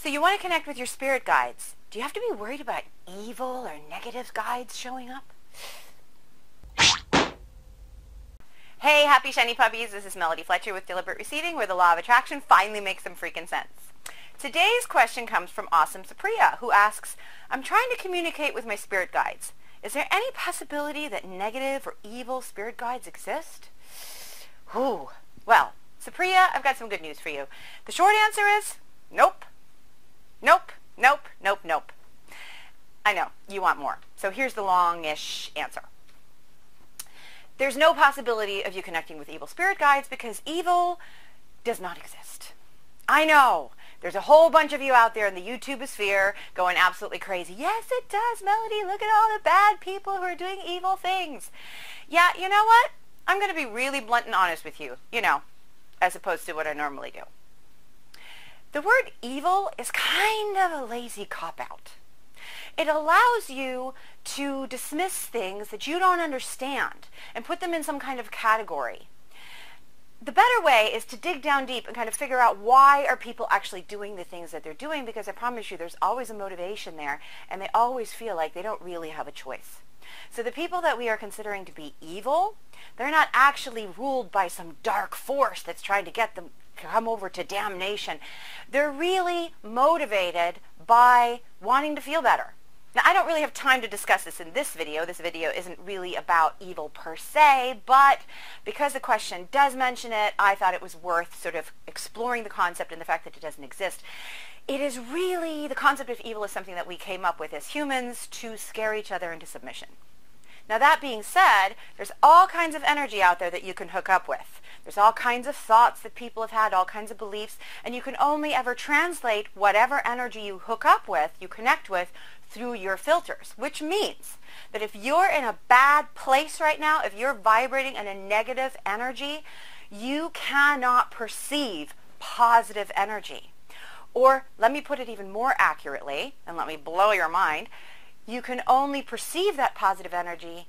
So you want to connect with your spirit guides. Do you have to be worried about evil or negative guides showing up? Hey, happy shiny puppies. This is Melody Fletcher with Deliberate Receiving, where the law of attraction finally makes some freaking sense. Today's question comes from Awesome Supriya, who asks, I'm trying to communicate with my spirit guides. Is there any possibility that negative or evil spirit guides exist? Ooh. Well, Supriya, I've got some good news for you. The short answer is nope. Nope, nope, nope, nope. I know, you want more. So here's the long-ish answer. There's no possibility of you connecting with evil spirit guides because evil does not exist. I know. There's a whole bunch of you out there in the YouTube sphere going absolutely crazy. Yes, it does, Melody. Look at all the bad people who are doing evil things. Yeah, you know what? I'm going to be really blunt and honest with you, as opposed to what I normally do. The word evil is kind of a lazy cop-out. It allows you to dismiss things that you don't understand and put them in some kind of category. The better way is to dig down deep and kind of figure out why are people actually doing the things that they're doing, because I promise you there's always a motivation there, and they always feel like they don't really have a choice. So the people that we are considering to be evil, they're not actually ruled by some dark force that's trying to get them to come over to damnation. They're really motivated by wanting to feel better. Now, I don't really have time to discuss this in this video. This video isn't really about evil per se, but because the question does mention it, I thought it was worth sort of exploring the concept and the fact that it doesn't exist. It is really, the concept of evil is something that we came up with as humans to scare each other into submission. Now, that being said, there's all kinds of energy out there that you can hook up with. There's all kinds of thoughts that people have had, all kinds of beliefs, and you can only ever translate whatever energy you hook up with, you connect with, through your filters, which means that if you're in a bad place right now, if you're vibrating in a negative energy, you cannot perceive positive energy. Or let me put it even more accurately, and let me blow your mind, you can only perceive that positive energy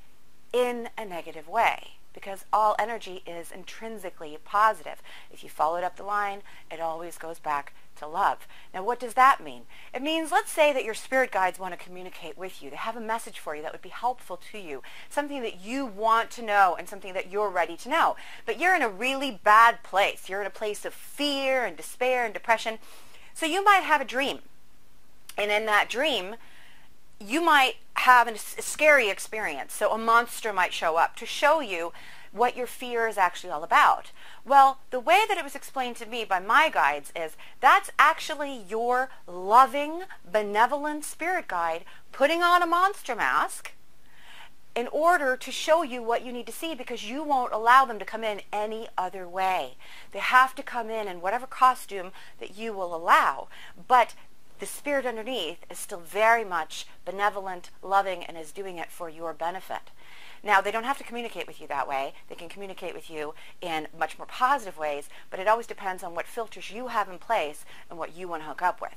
in a negative way, because all energy is intrinsically positive. If you follow it up the line, it always goes back to love. Now, what does that mean? It means, let's say that your spirit guides want to communicate with you. They have a message for you that would be helpful to you, something that you want to know and something that you're ready to know. But you're in a really bad place. You're in a place of fear and despair and depression. So you might have a dream. And in that dream, you might have a scary experience. So a monster might show up to show you what your fear is actually all about. Well, the way that it was explained to me by my guides is that's actually your loving, benevolent spirit guide putting on a monster mask in order to show you what you need to see, because you won't allow them to come in any other way. They have to come in whatever costume that you will allow. But the spirit underneath is still very much benevolent, loving, and is doing it for your benefit. Now, they don't have to communicate with you that way. They can communicate with you in much more positive ways, but it always depends on what filters you have in place and what you want to hook up with.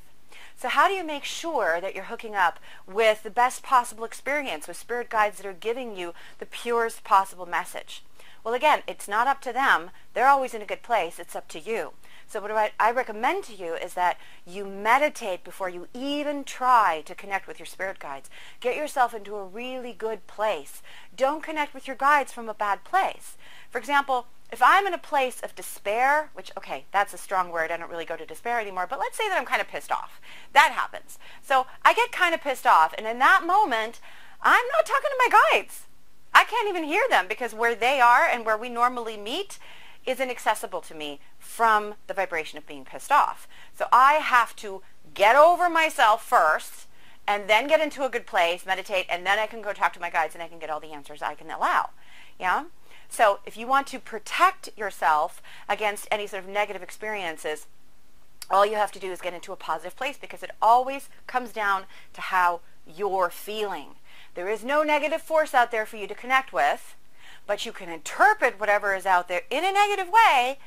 So how do you make sure that you're hooking up with the best possible experience, with spirit guides that are giving you the purest possible message? Well, again, it's not up to them. They're always in a good place. It's up to you. So what I recommend to you is that you meditate before you even try to connect with your spirit guides. Get yourself into a really good place. Don't connect with your guides from a bad place. For example, if I'm in a place of despair, which, okay, that's a strong word. I don't really go to despair anymore, but let's say that I'm kind of pissed off. That happens. So I get kind of pissed off, and in that moment, I'm not talking to my guides. I can't even hear them, because where they are and where we normally meet is inaccessible to me from the vibration of being pissed off. So I have to get over myself first and then get into a good place, meditate, and then I can go talk to my guides and I can get all the answers I can allow. Yeah? So if you want to protect yourself against any sort of negative experiences, all you have to do is get into a positive place, because it always comes down to how you're feeling. There is no negative force out there for you to connect with, but you can interpret whatever is out there in a negative way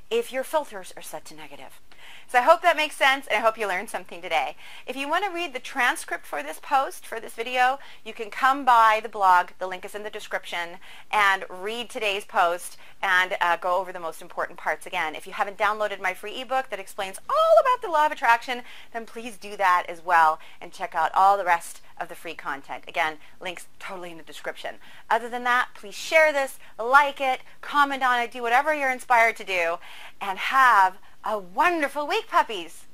if your filters are set to negative. So I hope that makes sense, and I hope you learned something today. If you want to read the transcript for this post, for this video, you can come by the blog, the link is in the description, and read today's post and go over the most important parts again. If you haven't downloaded my free ebook that explains all about the law of attraction, then please do that as well and check out all the rest of the free content. Again, links totally in the description. Other than that, please share this, like it, comment on it, do whatever you're inspired to do, and have a wonderful week, puppies.